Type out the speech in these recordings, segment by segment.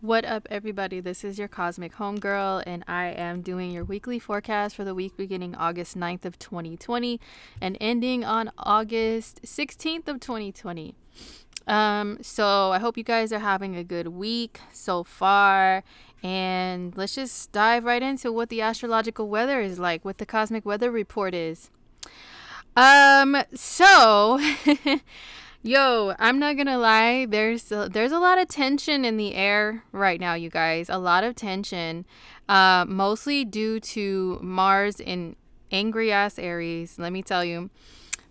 What up, everybody? This is your Cosmic Homegirl, and I am doing your weekly forecast for the week beginning August 9th of 2020 and ending on August 16th of 2020. So I hope you guys are having a good week so far, and let's just dive right into what the astrological weather is like, what the cosmic weather report is. So Yo, I'm not gonna lie. There's a lot of tension in the air right now, you guys. A lot of tension, mostly due to Mars in angry ass Aries. Let me tell you,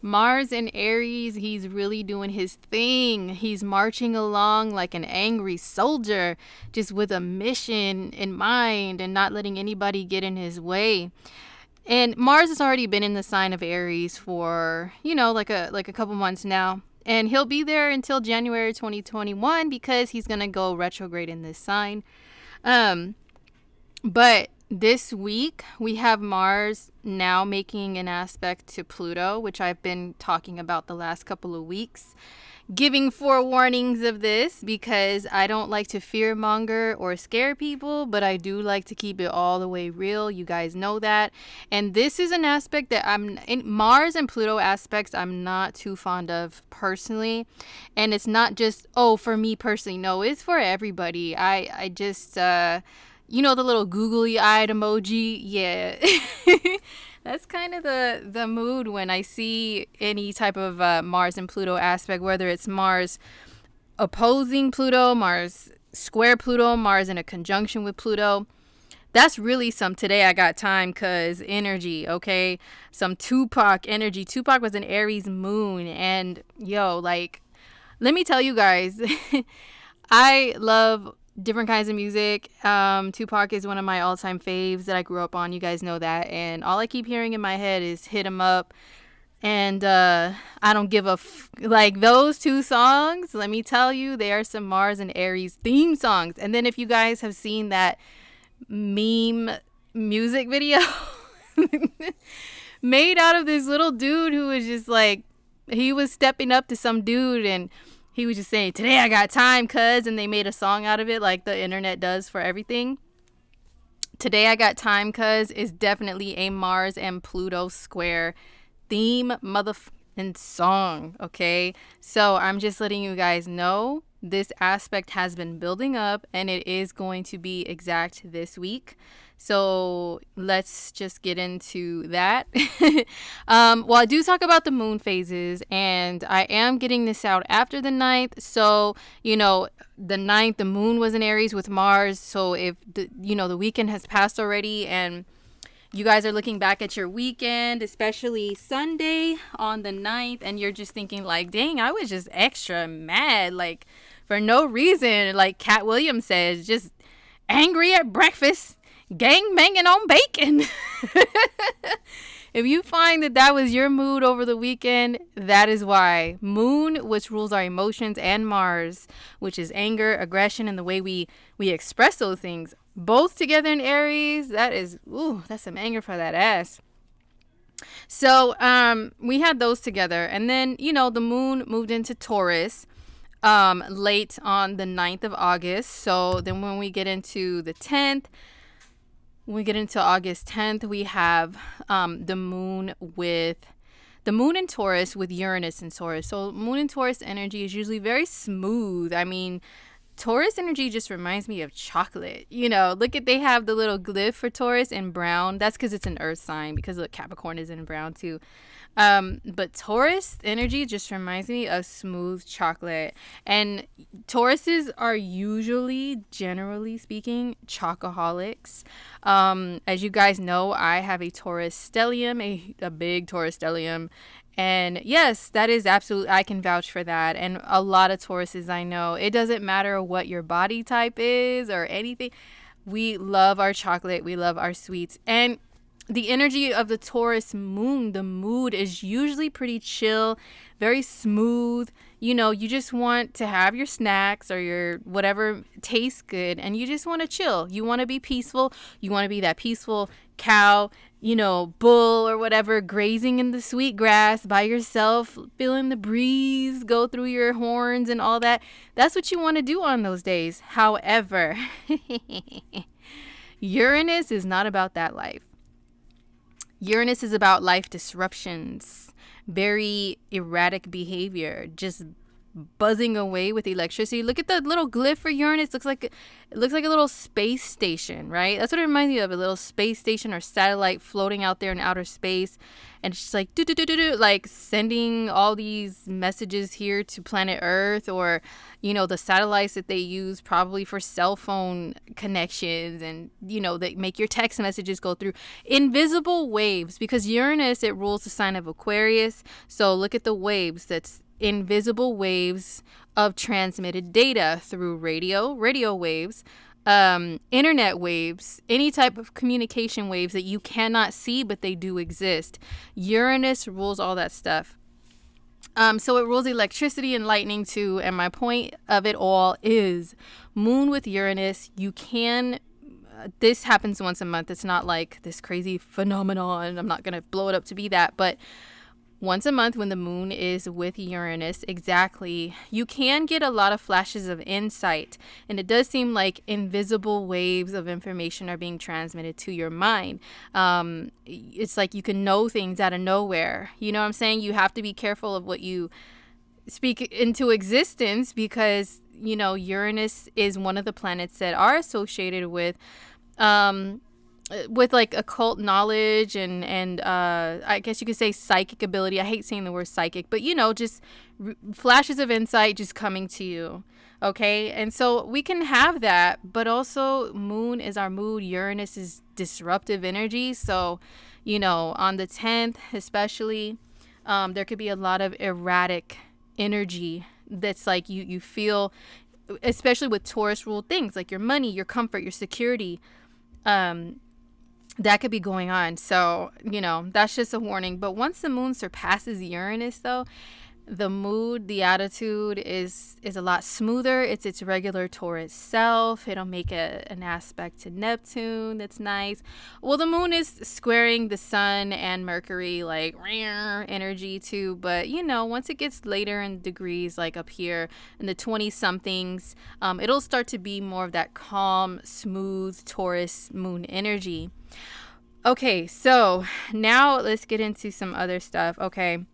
Mars in Aries, he's really doing his thing. He's marching along like an angry soldier, just with a mission in mind and not letting anybody get in his way. And Mars has already been in the sign of Aries for, like a couple months now. And he'll be there until January 2021 because he's going to go retrograde in this sign. But this week we have Mars now making an aspect to Pluto, which I've been talking about the last couple of weeks, giving forewarnings of this because I don't like to fearmonger or scare people, but I do like to keep it all the way real. You guys know that. And this is an aspect that Mars and Pluto aspects I'm not too fond of personally. And it's not just, for me personally. No, it's for everybody. I just, the little googly eyed emoji. Yeah. That's kind of the mood when I see any type of Mars and Pluto aspect, whether it's Mars opposing Pluto, Mars square Pluto, Mars in a conjunction with Pluto. That's really some today I got time cuz energy, okay? Some Tupac energy. Tupac was an Aries moon, and let me tell you guys, I love different kinds of music. Tupac is one of my all-time faves that I grew up on. You guys know that. And all I keep hearing in my head is Hit 'Em Up. And I don't give a like those two songs. Let me tell you, they are some Mars and Aries theme songs. And then if you guys have seen that meme music video made out of this little dude who was just like, he was stepping up to some dude and he was just saying, today I got time, cuz, and they made a song out of it like the internet does for everything. Today I got time, cuz is definitely a Mars and Pluto square theme motherfucking song, okay? So I'm just letting you guys know this aspect has been building up and it is going to be exact this week. So let's just get into that. Well, I do talk about the moon phases, and I am getting this out after the 9th. So, the 9th, the moon was in Aries with Mars. So if, the weekend has passed already and you guys are looking back at your weekend, especially Sunday on the 9th, and you're just thinking like, dang, I was just extra mad, like for no reason. Like Cat Williams says, just angry at breakfast, gang banging on bacon. If you find that was your mood over the weekend, that is why. Moon, which rules our emotions, and Mars, which is anger, aggression, and the way we express those things, both together in Aries, that's some anger for that ass. So we had those together. And then, the moon moved into Taurus late on the 9th of August. So then when we get into the 10th, when we get into August 10th, we have the moon in Taurus with Uranus in Taurus. So moon in Taurus energy is usually very smooth. I mean, Taurus energy just reminds me of chocolate. They have the little glyph for Taurus in brown. That's because it's an earth sign, because look, Capricorn is in brown too. But Taurus energy just reminds me of smooth chocolate. And Tauruses are usually, generally speaking, chocoholics. As you guys know, I have a Taurus stellium, a big Taurus stellium. And yes, that is absolutely, I can vouch for that. And a lot of Tauruses I know, it doesn't matter what your body type is or anything. We love our chocolate. We love our sweets. And the energy of the Taurus moon, the mood is usually pretty chill, very smooth. You just want to have your snacks or your whatever tastes good, and you just want to chill. You want to be peaceful. You want to be that peaceful cow, bull or whatever, grazing in the sweet grass by yourself, feeling the breeze go through your horns and all that. That's what you want to do on those days. However, Uranus is not about that life. Uranus is about life disruptions, very erratic behavior, just buzzing away with electricity. Look at the little glyph for Uranus. It looks like a little space station, right? That's what it reminds me of, a little space station or satellite floating out there in outer space. And it's just like like sending all these messages here to planet Earth, or the satellites that they use probably for cell phone connections, and that make your text messages go through invisible waves, because Uranus, it rules the sign of Aquarius. So look at the waves. That's invisible waves of transmitted data through radio waves, internet waves, any type of communication waves that you cannot see, but they do exist. Uranus rules all that stuff. So it rules electricity and lightning too. And my point of it all is, moon with Uranus, this happens once a month. It's not like this crazy phenomenon. I'm not going to blow it up to be that, but once a month when the moon is with Uranus, exactly, you can get a lot of flashes of insight. And it does seem like invisible waves of information are being transmitted to your mind. It's like you can know things out of nowhere. You know what I'm saying? You have to be careful of what you speak into existence, because, Uranus is one of the planets that are associated with like occult knowledge and I guess you could say psychic ability. I hate saying the word psychic, but just flashes of insight just coming to you. Okay. And so we can have that, but also moon is our mood. Uranus is disruptive energy. So, on the 10th, especially, there could be a lot of erratic energy that's like you feel, especially with Taurus ruled things like your money, your comfort, your security. That could be going on. So, that's just a warning. But once the moon surpasses Uranus, though, the mood, the attitude is a lot smoother. It's its regular Taurus self. It'll make an aspect to Neptune that's nice. Well, the moon is squaring the sun and Mercury, like energy too. But, once it gets later in degrees, like up here in the 20 somethings, it'll start to be more of that calm, smooth Taurus moon energy. Okay, so now let's get into some other stuff. Okay.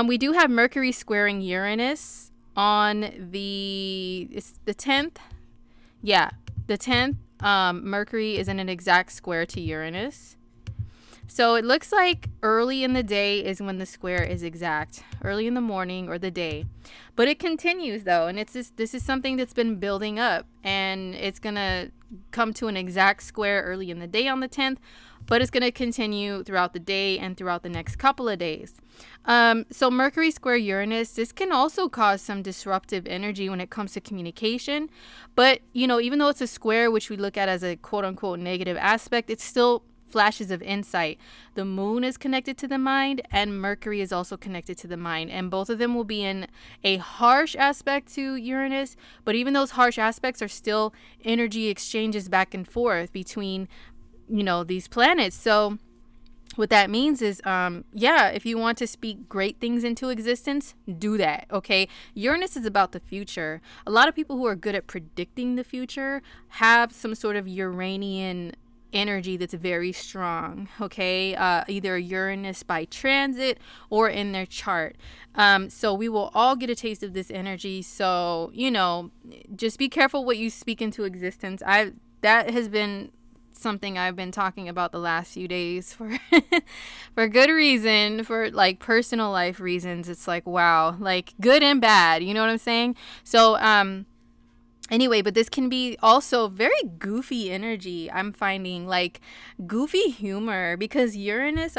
We do have Mercury squaring Uranus on the 10th. Yeah, the 10th. Mercury is in an exact square to Uranus. So it looks like early in the day is when the square is exact, early in the morning or the day. But it continues though, and this is something that's been building up, and it's going to come to an exact square early in the day on the 10th, but it's going to continue throughout the day and throughout the next couple of days. So Mercury square Uranus, this can also cause some disruptive energy when it comes to communication. But, even though it's a square, which we look at as a quote unquote negative aspect, it's still flashes of insight. The moon is connected to the mind, and Mercury is also connected to the mind, and both of them will be in a harsh aspect to Uranus. But even those harsh aspects are still energy exchanges back and forth between these planets. So what that means is, if you want to speak great things into existence, do that. Okay. Uranus is about the future. A lot of people who are good at predicting the future have some sort of Uranian energy that's very strong. Okay. Either Uranus by transit or in their chart. So we will all get a taste of this energy. So, just be careful what you speak into existence. That has been something I've been talking about the last few days for good reason, for like personal life reasons. It's like, wow, like good and bad, you know what I'm saying? So anyway, but this can be also very goofy energy. I'm finding like goofy humor, because Uranus,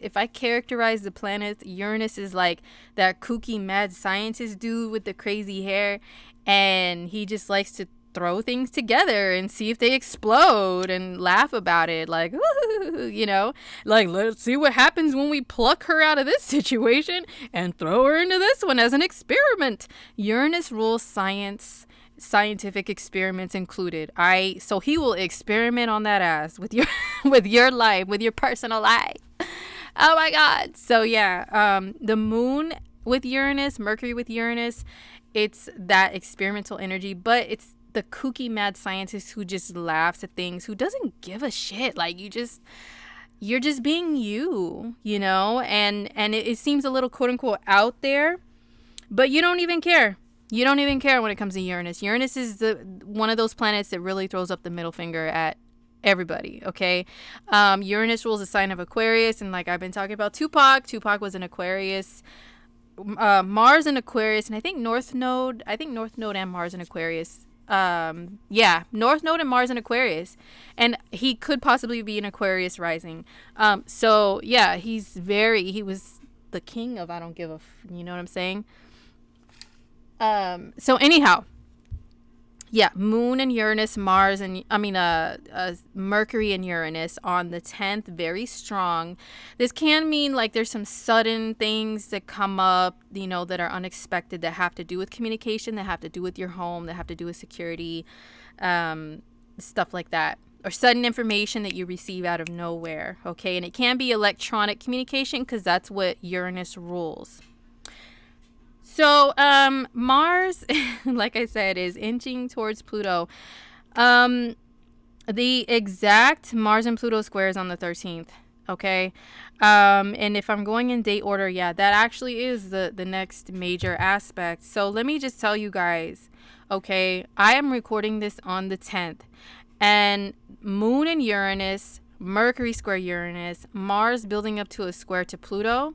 if I characterize the planets, Uranus is like that kooky mad scientist dude with the crazy hair, and he just likes to throw things together and see if they explode and laugh about it, like, like, let's see what happens when we pluck her out of this situation and throw her into this one as an experiment. Uranus rules science scientific experiments included. So he will experiment on that ass with your with your life, with your personal life. Oh my God. So yeah, the moon with Uranus, Mercury with Uranus, it's that experimental energy, but it's the kooky mad scientist who just laughs at things, who doesn't give a shit. Like you're just being you know, and it seems a little quote unquote out there, but you don't even care. You don't even care when it comes to Uranus. Uranus is one of those planets that really throws up the middle finger at everybody, okay? Uranus rules the sign of Aquarius, and like I've been talking about Tupac was an Aquarius. Mars in Aquarius, and I think North Node and Mars in Aquarius. North Node and Mars in Aquarius, and he could possibly be an Aquarius rising. So yeah, he was the king of I don't give a you know what I'm saying. So anyhow, yeah, Moon and Uranus, Mercury and Uranus on the 10th, very strong. This can mean like there's some sudden things that come up, you know, that are unexpected, that have to do with communication, that have to do with your home, that have to do with security, stuff like that. Or sudden information that you receive out of nowhere, okay? And it can be electronic communication because that's what Uranus rules. So, Mars, like I said, is inching towards Pluto. The exact Mars and Pluto square is on the 13th, okay? And if I'm going in date order, yeah, that actually is the next major aspect. So let me just tell you guys, okay? I am recording this on the 10th. And Moon and Uranus, Mercury square Uranus, Mars building up to a square to Pluto.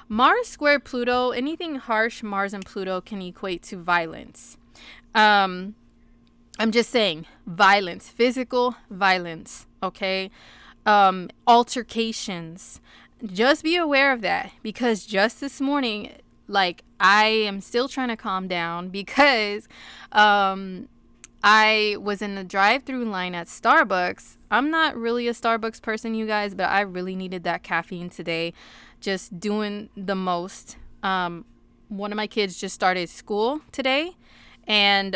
Mars square Pluto, anything harsh, Mars and Pluto can equate to violence. I'm just saying, violence, physical violence, okay? Altercations. Just be aware of that, because just this morning, like, I am still trying to calm down because I was in the drive-through line at Starbucks. I'm not really a Starbucks person, you guys, but I really needed that caffeine today. Just doing the most. One of my kids just started school today, and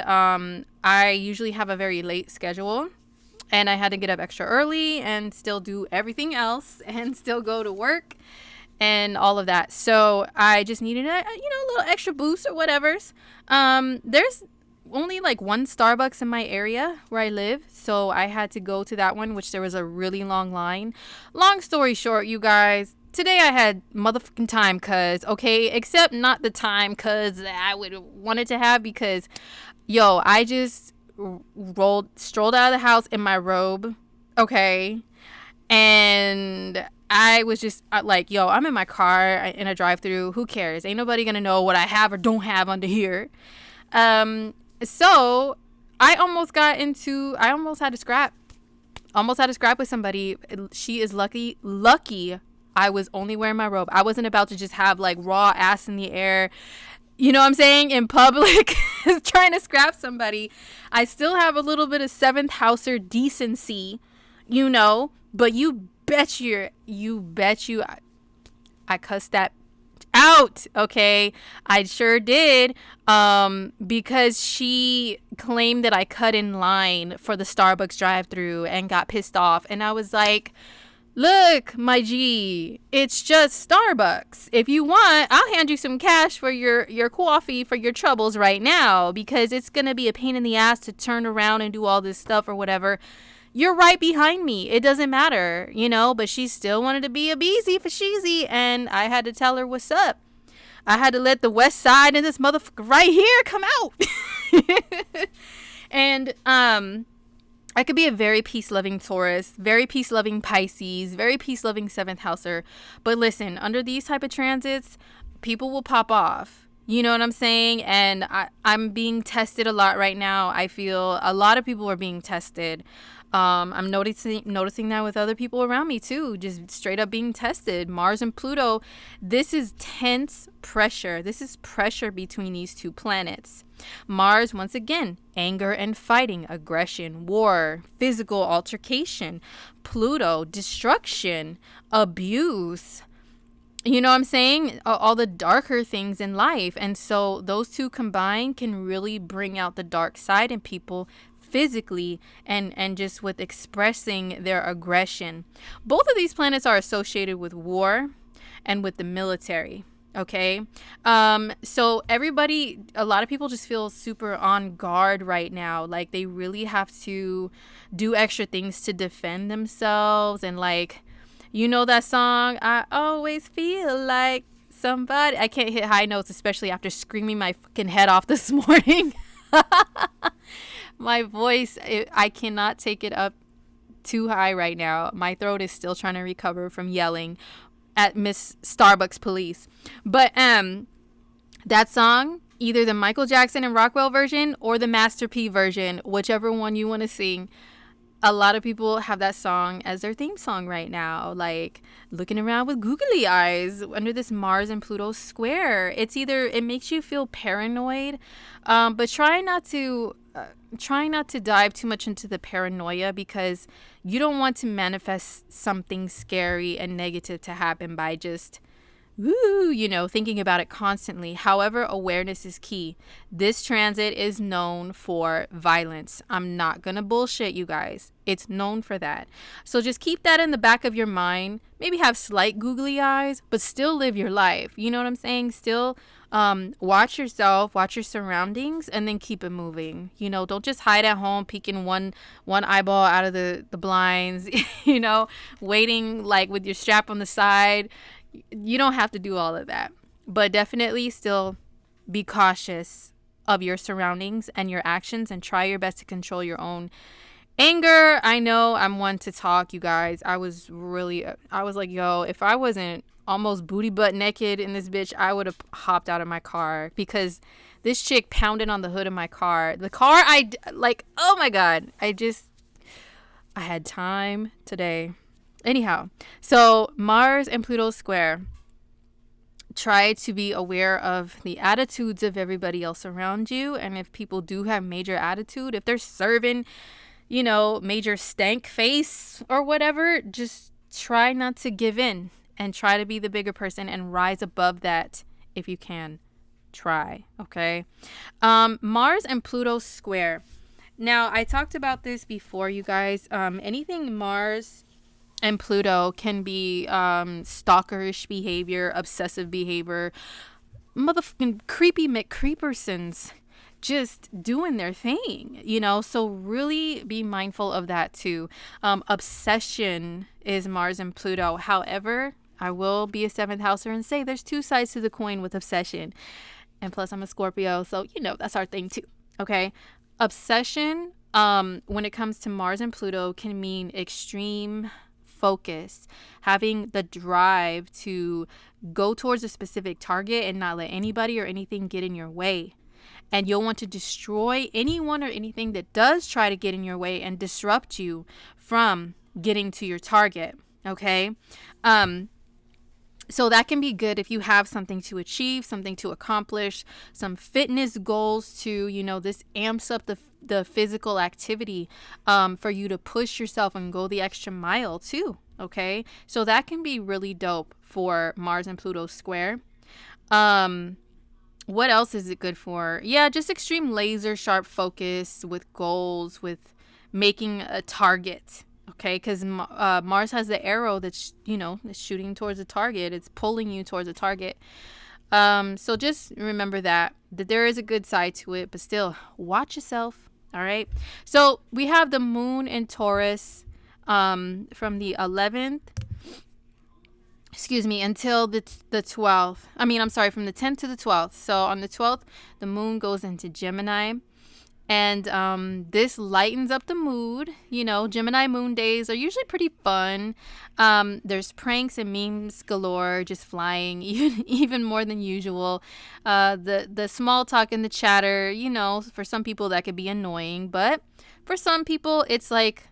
I usually have a very late schedule, and I had to get up extra early and still do everything else and still go to work and all of that. So I just needed a little extra boost or whatever's. There's only like one Starbucks in my area where I live, so I had to go to that one, which there was a really long line. Long story short, you guys, today I had motherfucking time, except not the time cuz I would wanted to have, because I just strolled out of the house in my robe, okay? And I was just like, I'm in my car in a drive-through. Who cares? Ain't nobody gonna know what I have or don't have under here. So I almost had to scrap. Almost had to scrap with somebody. She is lucky I was only wearing my robe. I wasn't about to just have like raw ass in the air, you know what I'm saying, in public, trying to scrap somebody. I still have a little bit of 7th houser decency, but you bet you I cussed that out, okay? I sure did, because she claimed that I cut in line for the Starbucks drive-thru and got pissed off, and I was like, look, my G, it's just Starbucks. If you want, I'll hand you some cash for your coffee for your troubles right now, because it's gonna be a pain in the ass to turn around and do all this stuff or whatever. You're right behind me. It doesn't matter, but she still wanted to be a beezy for sheezy, and I had to tell her what's up. I had to let the west side and this motherfucker right here come out. And I could be a very peace-loving Taurus, very peace-loving Pisces, very peace-loving 7th houser. But listen, under these type of transits, people will pop off. You know what I'm saying? And I'm being tested a lot right now. I feel a lot of people are being tested. I'm noticing that with other people around me too, just straight up being tested. Mars and Pluto, this is tense pressure. This is pressure between these two planets. Mars, once again, anger and fighting, aggression, war, physical altercation. Pluto, destruction, abuse, You know what I'm saying? All the darker things in life. And so those two combined can really bring out the dark side in people physically and just with expressing their aggression. Both of these planets are associated with war and with the military. Okay. So everybody, a lot of people just feel super on guard right now. Like they really have to do extra things to defend themselves. And like, you know that song, I always feel like somebody. I can't hit high notes, especially after screaming my fucking head off this morning. My voice, I cannot take it up too high right now. My throat is still trying to recover from yelling at Miss Starbucks police. But that song, either the Michael Jackson and Rockwell version or the Master P version, whichever one you want to sing, a lot of people have that song as their theme song right now, like looking around with googly eyes under this Mars and Pluto square. It's either it makes you feel paranoid, but try not to dive too much into the paranoia, because you don't want to manifest something scary and negative to happen by just thinking about it constantly. However, awareness is key. This transit is known for violence. I'm not gonna bullshit you guys. It's known for that. So just keep that in the back of your mind. Maybe have slight googly eyes, but still live your life. You know what I'm saying? Still watch yourself, watch your surroundings, and then keep it moving. Don't just hide at home, peeking one eyeball out of the blinds, waiting like with your strap on the side. You don't have to do all of that, but definitely still be cautious of your surroundings and your actions, and try your best to control your own anger. I know I'm one to talk, you guys. I was like, yo, if I wasn't almost booty butt naked in this bitch, I would have hopped out of my car, because this chick pounded on the hood of my car. The car, oh my God. I had time today. Anyhow, so Mars and Pluto square. Try to be aware of the attitudes of everybody else around you. And if people do have major attitude, if they're serving, major stank face or whatever, just try not to give in and try to be the bigger person and rise above that if you can. Try, okay? Mars and Pluto square. Now, I talked about this before, you guys. Anything Mars and Pluto can be stalkerish behavior, obsessive behavior, motherfucking creepy McCreepersons just doing their thing, so really be mindful of that too. Obsession is Mars and Pluto. However, I will be a seventh houser and say there's two sides to the coin with obsession. And plus I'm a Scorpio, so that's our thing too. Okay. Obsession, when it comes to Mars and Pluto, can mean extreme focus, having the drive to go towards a specific target and not let anybody or anything get in your way. And you'll want to destroy anyone or anything that does try to get in your way and disrupt you from getting to your target. Okay. So that can be good if you have something to achieve, something to accomplish, some fitness goals to, this amps up the physical activity for you to push yourself and go the extra mile too. Okay. So that can be really dope for Mars and Pluto square. What else is it good for? Yeah, just extreme laser sharp focus with goals, with making a target. Okay, because Mars has the arrow that's, it's shooting towards a target. It's pulling you towards a target. So just remember that there is a good side to it, but still watch yourself. All right. So we have the moon in Taurus from the 11th. Until the 12th. From the 10th to the 12th. So on the 12th, the moon goes into Gemini. And this lightens up the mood. Gemini moon days are usually pretty fun. There's pranks and memes galore just flying, even more than usual. The small talk and the chatter, for some people that could be annoying. But for some people, it's like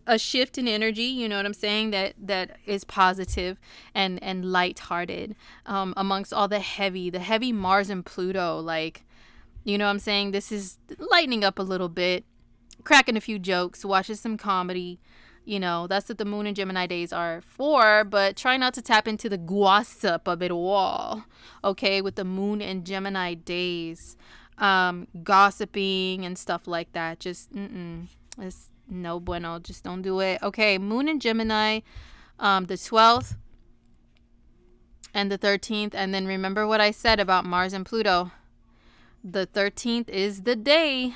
a shift in energy, you know what I'm saying, that is positive and lighthearted amongst all the heavy Mars and Pluto, like, you know what I'm saying? This is lightening up a little bit, cracking a few jokes, watching some comedy, That's what the moon and Gemini days are for. But try not to tap into the gossip of it all, okay, with the moon and Gemini days. Gossiping and stuff like that. Just, it's no bueno. Just don't do it. Okay, moon and Gemini, the 12th and the 13th. And then remember what I said about Mars and Pluto. The 13th is the day.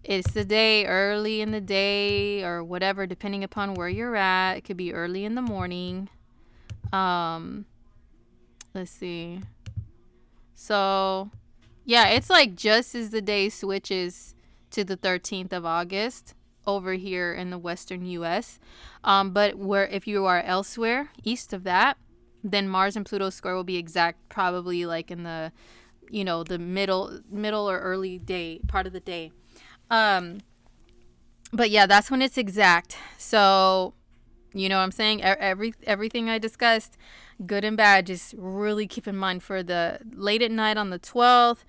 It's the day, early in the day or whatever, depending upon where you're at. It could be early in the morning. Let's see. So, yeah, it's like just as the day switches to the 13th of August over here in the western U.S. But if you are elsewhere east of that, then Mars and Pluto square will be exact, probably like in the, the middle or early day part of the day. But yeah, that's when it's exact. So, you know what I'm saying? Everything I discussed, good and bad, just really keep in mind for the late at night on the 12th,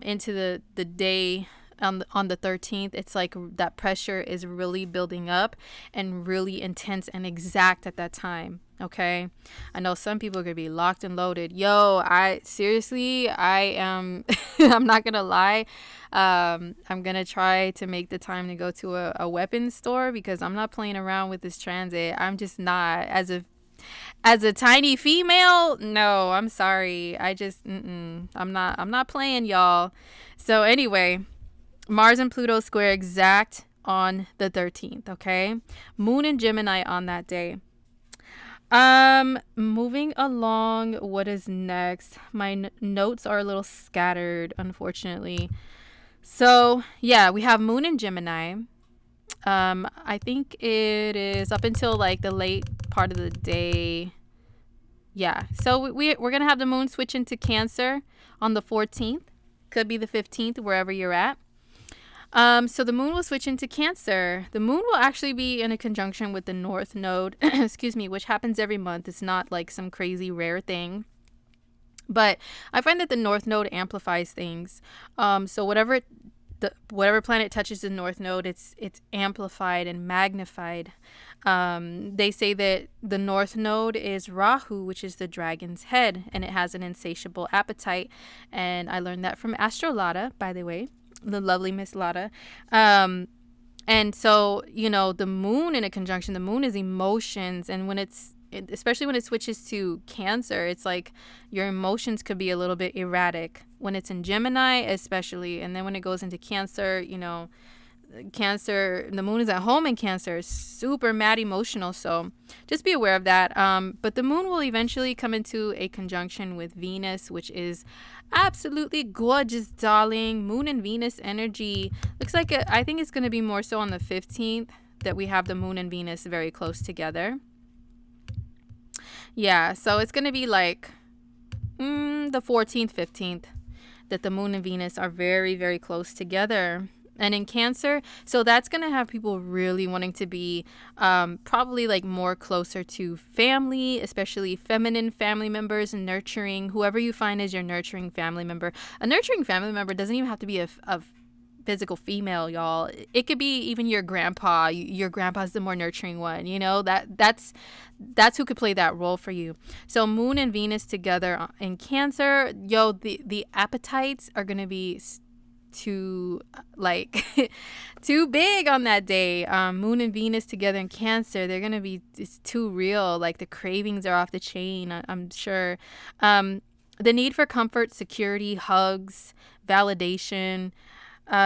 into the day on the 13th. It's like that pressure is really building up and really intense and exact at that time. Okay, I know some people could be locked and loaded. I am I'm not gonna lie. I'm gonna try to make the time to go to a weapons store, because I'm not playing around with this transit. I'm just not. As a tiny female, no, I'm sorry. I'm not playing, y'all. So anyway, Mars and Pluto square exact on the 13th. Okay, moon and Gemini on that day. Moving along, what is next? My notes are a little scattered, unfortunately. So, yeah, we have moon in Gemini. I think it is up until like the late part of the day. Yeah. So we're going to have the moon switch into Cancer on the 14th. Could be the 15th, wherever you're at. So the moon will switch into Cancer. The moon will actually be in a conjunction with the North Node, excuse me, which happens every month. It's not like some crazy rare thing. But I find that the North Node amplifies things. So whatever planet touches the North Node, it's amplified and magnified. They say that the North Node is Rahu, which is the dragon's head, and it has an insatiable appetite. And I learned that from Astrolata, by the way. The lovely Miss Lotta. And so, the moon in a conjunction, the moon is emotions. And especially when it switches to Cancer, it's like your emotions could be a little bit erratic when it's in Gemini, especially. And then when it goes into Cancer, Cancer, the moon is at home in Cancer, super mad emotional, so just be aware of that. But the moon will eventually come into a conjunction with Venus, which is absolutely gorgeous, darling. Moon and Venus energy looks like I think it's going to be more so on the 15th that we have the moon and Venus very close together. Yeah, so it's going to be like the 14th, 15th that the moon and Venus are very, very close together. And in Cancer, so that's going to have people really wanting to be probably like more closer to family, especially feminine family members, and nurturing whoever you find is your nurturing family member. A nurturing family member doesn't even have to be a physical female, y'all. It could be even your grandpa. Your grandpa's the more nurturing one, that's who could play that role for you. So moon and Venus together in Cancer, the appetites are going to be too big on that day. Moon and Venus together in Cancer, they're gonna be just too real. Like the cravings are off the chain, I'm sure. The need for comfort, security, hugs, validation.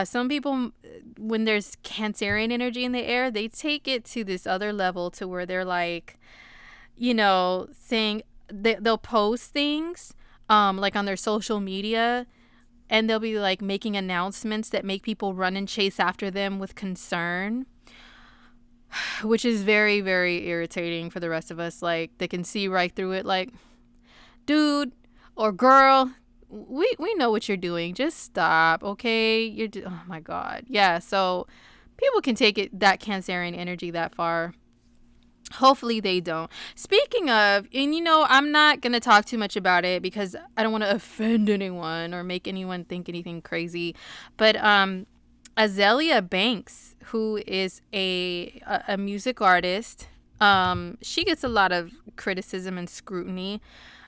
Some people, when there's Cancerian energy in the air, they take it to this other level to where they're like, saying they'll post things like on their social media. And they'll be like making announcements that make people run and chase after them with concern, which is very, very irritating for the rest of us. Like they can see right through it. Like, dude or girl, we know what you're doing. Just stop, okay? Oh my God. Yeah. So people can take that Cancerian energy that far. Hopefully they don't. Speaking of, and I'm not going to talk too much about it because I don't want to offend anyone or make anyone think anything crazy. But Azealia Banks, who is a music artist. She gets a lot of criticism and scrutiny.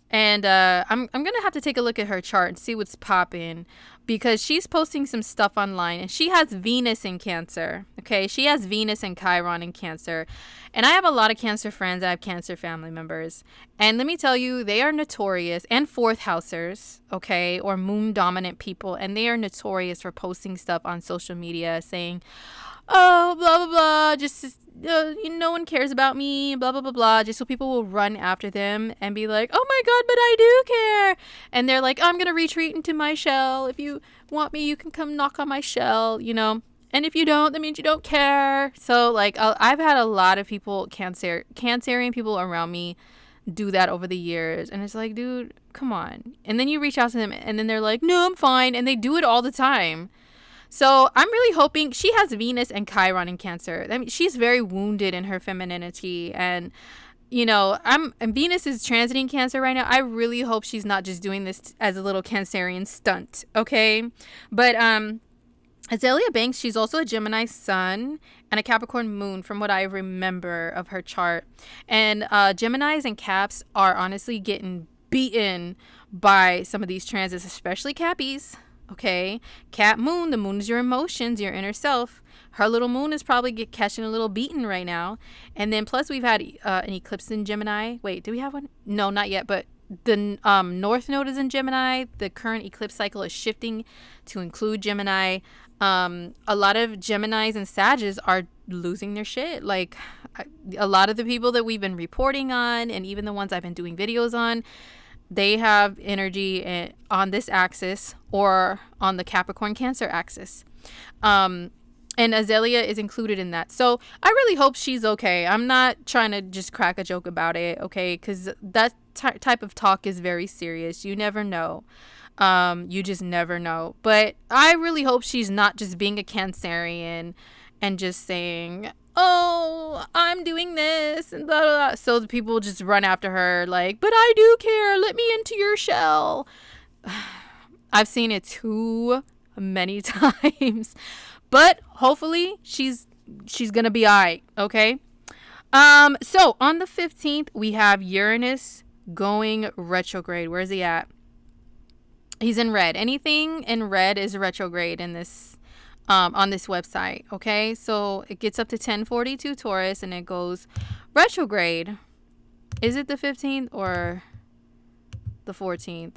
And I'm gonna have to take a look at her chart and see what's popping, because she's posting some stuff online, and she has Venus in Cancer. Okay, she has Venus and Chiron in Cancer, and I have a lot of Cancer friends. I have Cancer family members, and let me tell you, they are notorious, and fourth housers, okay, or moon dominant people, and they are notorious for posting stuff on social media saying, oh, blah blah blah, just no one cares about me, blah blah blah blah, just so people will run after them and be like, oh my god, but I do care. And they're like, I'm gonna retreat into my shell. If you want me, you can come knock on my shell, and if you don't, that means you don't care. So like, I've had a lot of people, Cancerian people around me, do that over the years, and it's like, dude, come on. And then you reach out to them, and then they're like, no, I'm fine, and they do it all the time. So I'm really hoping, she has Venus and Chiron in Cancer. I mean, she's very wounded in her femininity, and and Venus is transiting Cancer right now. I really hope she's not just doing this as a little Cancerian stunt, okay? But Azalea Banks, she's also a Gemini sun and a Capricorn moon, from what I remember of her chart. And Geminis and Caps are honestly getting beaten by some of these transits, especially Cappies. Okay, Cap moon, the moon is your emotions, your inner self. Her little moon is probably catching a little beaten right now. And then plus we've had an eclipse in Gemini. Wait, do we have one? No, not yet. But the North Node is in Gemini. The current eclipse cycle is shifting to include Gemini. A lot of Geminis and Sages are losing their shit. Like a lot of the people that we've been reporting on, and even the ones I've been doing videos on, they have energy on this axis or on the Capricorn Cancer axis. And Azalea is included in that. So I really hope she's okay. I'm not trying to just crack a joke about it, okay? Because that type of talk is very serious. You never know. You just never know. But I really hope she's not just being a Cancerian and just saying, oh, I'm doing this and blah, blah, blah. So the people just run after her like, but I do care. Let me into your shell. I've seen it too many times. But hopefully she's going to be all right, okay? So on the 15th, we have Uranus going retrograde. Where's he at? He's in red. Anything in red is retrograde in this on this website, okay? So it gets up to 1042 Taurus and it goes retrograde. Is it the 15th or the 14th?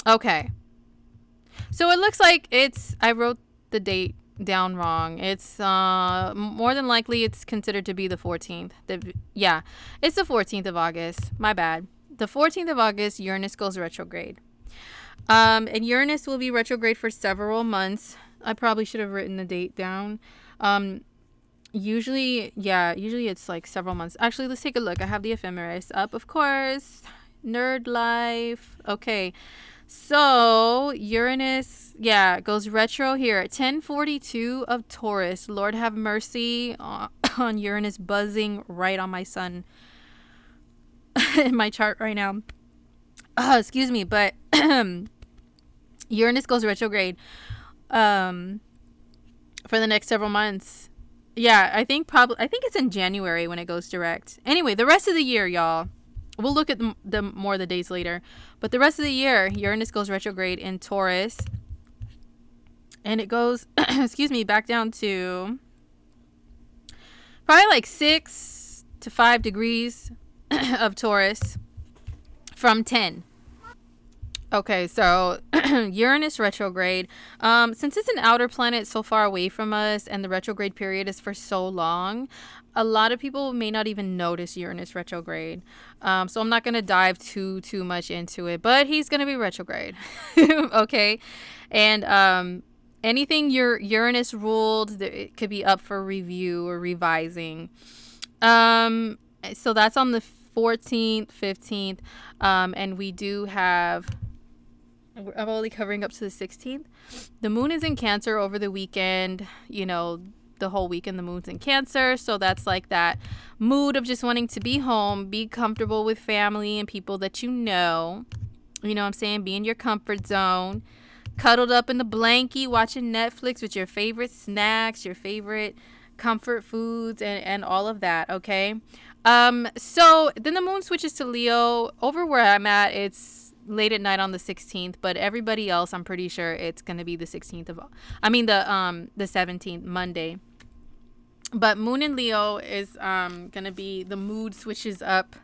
Okay. So it looks like I wrote the date down wrong. It's more than likely it's considered to be the 14th. Yeah, it's the 14th of August. My bad. The 14th of August, Uranus goes retrograde. And Uranus will be retrograde for several months. I probably should have written the date down. Usually it's like several months. Actually, let's take a look. I have the ephemeris up, of course. Nerd life. Okay. So Uranus, goes retro here at 1042 of Taurus. Lord have mercy on Uranus buzzing right on my sun in my chart right now. Excuse me, but Uranus goes retrograde for the next several months. Yeah, I think it's in January when it goes direct. Anyway, the rest of the year, y'all, we'll look at the more of the days later. But the rest of the year, Uranus goes retrograde in Taurus. And it goes, back down to probably like 6 to 5 degrees of Taurus from 10. Okay, so Uranus retrograde. Since it's an outer planet so far away from us and the retrograde period is for so long, a lot of people may not even notice Uranus retrograde. So I'm not going to dive too much into it, but he's going to be retrograde. Okay. And anything Uranus ruled, it could be up for review or revising. So that's on the 14th, 15th. And we do have... I'm only covering up to the 16th. The moon is in Cancer over the weekend. The whole weekend the moon's in Cancer. So that's like that mood of just wanting to be home, be comfortable with family and people that you know. You know what I'm saying? Be in your comfort zone. cuddled up in the blankie watching Netflix with your favorite snacks, your favorite comfort foods, and all of that. Okay. So then the moon switches to Leo. Over where I'm at, it's late at night on the 16th, but everybody else, I'm pretty sure it's gonna be the 16th of, the 17th, Monday. But moon in Leo is gonna be, the mood switches up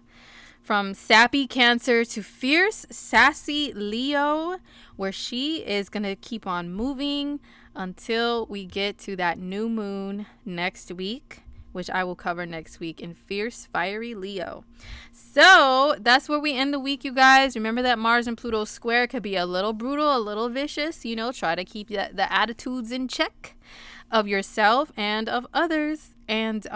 from sappy Cancer to fierce, sassy Leo, where she is going to keep on moving until we get to that new moon next week, which I will cover next week, in fierce, fiery Leo. So that's where we end the week, you guys. Remember that Mars and Pluto square could be a little brutal, a little vicious. You know, try to keep the attitudes in check of yourself and of others. And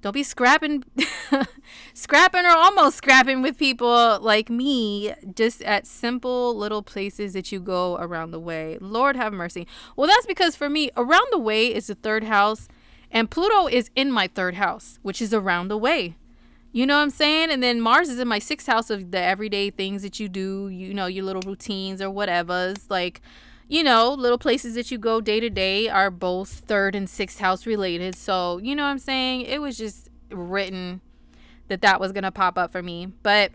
don't be scrapping or almost scrapping with people like me, just at simple little places that you go around the way. Lord have mercy. Well, that's because for me, around the way is the third house, and Pluto is in my third house, which is around the way. You know what I'm saying? And then Mars is in my sixth house of the everyday things that you do, you know, your little routines or whatever's. Like, you know, little places that you go day to day are both third and sixth house related. So, you know what I'm saying? It was just written that was going to pop up for me. But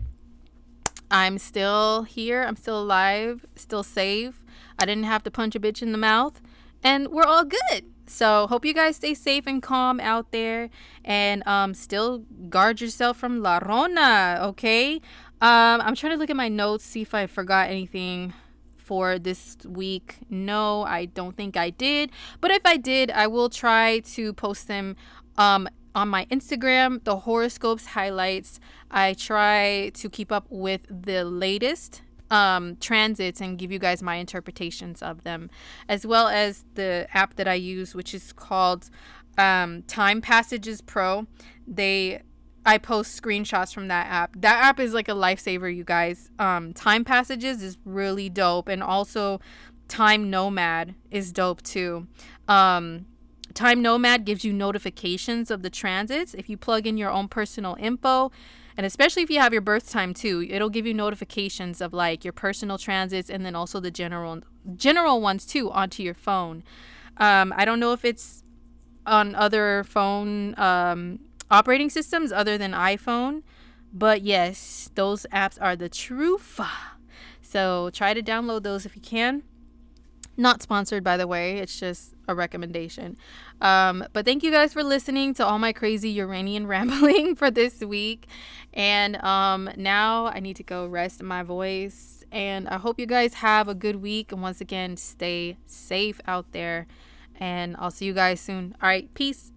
I'm still here. I'm still alive, still safe. I didn't have to punch a bitch in the mouth. And we're all good. So hope you guys stay safe and calm out there. And still guard yourself from La Rona, okay? I'm trying to look at my notes, see if I forgot anything for this week. No, I don't think I did. But if I did, I will try to post them on my Instagram, the horoscopes highlights. I try to keep up with the latest transits and give you guys my interpretations of them, as well as the app that I use, which is called Time Passages Pro. I post screenshots from that app. That app is like a lifesaver, you guys. Time Passages is really dope. And also Time Nomad is dope too. Time Nomad gives you notifications of the transits. If you plug in your own personal info, and especially if you have your birth time too, it'll give you notifications of like your personal transits, and then also the general ones too onto your phone. I don't know if it's on other phone operating systems other than iPhone, but yes, those apps are the truth. So try to download those if you can. Not sponsored, by the way. It's just a recommendation. But thank you guys for listening to all my crazy Uranian rambling for this week. And now I need to go rest my voice. And I hope you guys have a good week. And once again, stay safe out there. And I'll see you guys soon. All right, peace.